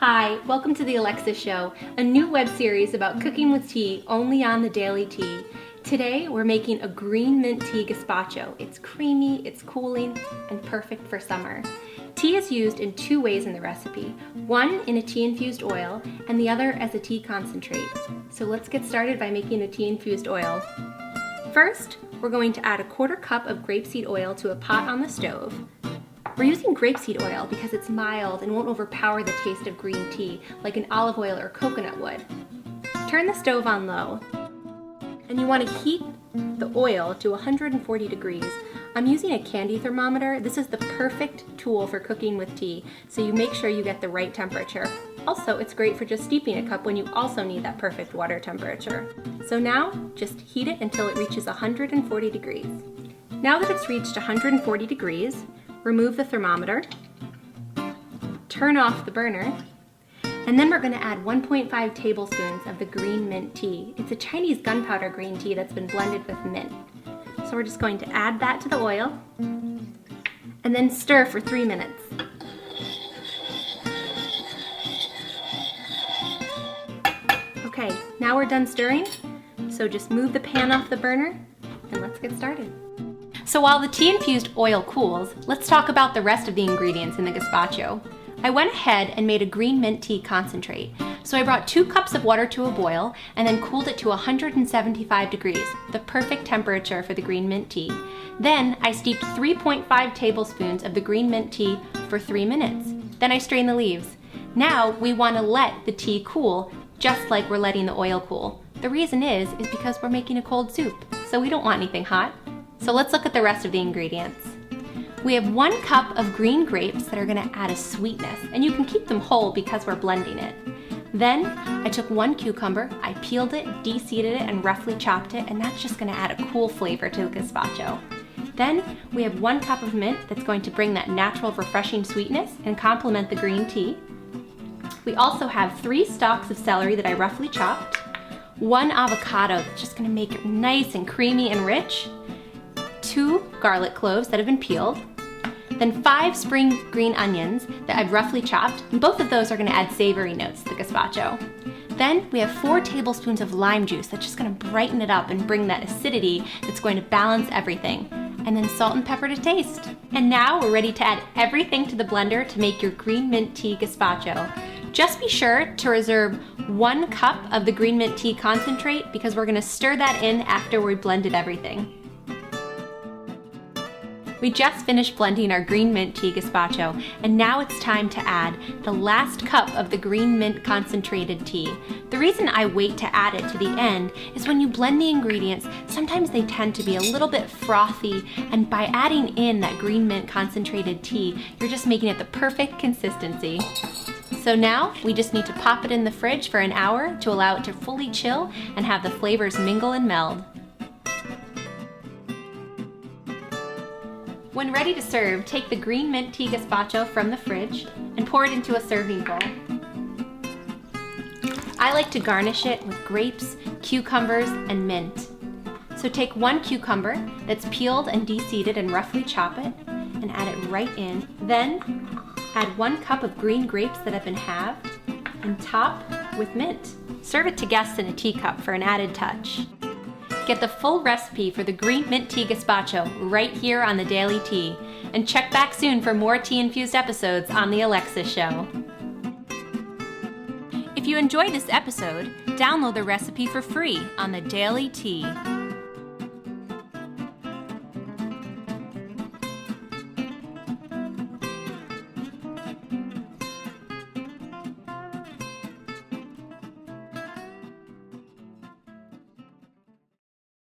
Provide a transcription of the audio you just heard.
Hi, welcome to the Alexis Show, a new web series about cooking with tea only on the Daily Tea. Today we're making a green mint tea gazpacho. It's creamy, it's cooling, and perfect for summer. Tea is used in two ways in the recipe, one in a tea-infused oil and the other as a tea concentrate. So let's get started by making a tea-infused oil. First, we're going to add a 1/4 cup of grapeseed oil to a pot on the stove. We're using grapeseed oil because it's mild and won't overpower the taste of green tea like an olive oil or coconut would. Turn the stove on low, and you want to heat the oil to 140 degrees. I'm using a candy thermometer. This is the perfect tool for cooking with tea, so you make sure you get the right temperature. Also, it's great for just steeping a cup when you also need that perfect water temperature. So now, just heat it until it reaches 140 degrees. Now that it's reached 140 degrees, remove the thermometer, turn off the burner, and then we're going to add 1.5 tablespoons of the green mint tea. It's a Chinese gunpowder green tea that's been blended with mint. So we're just going to add that to the oil and then stir for 3 minutes. Okay, now we're done stirring, so just move the pan off the burner and let's get started. So while the tea-infused oil cools, let's talk about the rest of the ingredients in the gazpacho. I went ahead and made a green mint tea concentrate. So I brought 2 cups of water to a boil and then cooled it to 175 degrees, the perfect temperature for the green mint tea. Then I steeped 3.5 tablespoons of the green mint tea for 3 minutes. Then I strained the leaves. Now we want to let the tea cool just like we're letting the oil cool. The reason is because we're making a cold soup, so we don't want anything hot. So let's look at the rest of the ingredients. We have 1 cup of green grapes that are going to add a sweetness, and you can keep them whole because we're blending it. Then I took 1 cucumber, I peeled it, de-seeded it, and roughly chopped it, and that's just going to add a cool flavor to the gazpacho. Then we have 1 cup of mint that's going to bring that natural refreshing sweetness and complement the green tea. We also have 3 stalks of celery that I roughly chopped, 1 avocado that's just going to make it nice and creamy and rich, 2 garlic cloves that have been peeled, then 5 spring green onions that I've roughly chopped, and both of those are going to add savory notes to the gazpacho. Then we have 4 tablespoons of lime juice that's just going to brighten it up and bring that acidity that's going to balance everything, and then salt and pepper to taste. And now we're ready to add everything to the blender to make your green mint tea gazpacho. Just be sure to reserve 1 cup of the green mint tea concentrate because we're going to stir that in after we blended everything. We just finished blending our green mint tea gazpacho, and now it's time to add the last cup of the green mint concentrated tea. The reason I wait to add it to the end is when you blend the ingredients, sometimes they tend to be a little bit frothy, and by adding in that green mint concentrated tea, you're just making it the perfect consistency. So now we just need to pop it in the fridge for an hour to allow it to fully chill and have the flavors mingle and meld. When ready to serve, take the green mint tea gazpacho from the fridge and pour it into a serving bowl. I like to garnish it with grapes, cucumbers, and mint. So take 1 cucumber that's peeled and de-seeded and roughly chop it and add it right in. Then add 1 cup of green grapes that have been halved and top with mint. Serve it to guests in a teacup for an added touch. Get the full recipe for the green mint tea gazpacho right here on the Daily Tea. And check back soon for more tea-infused episodes on the Alexis Show. If you enjoyed this episode, download the recipe for free on the Daily Tea.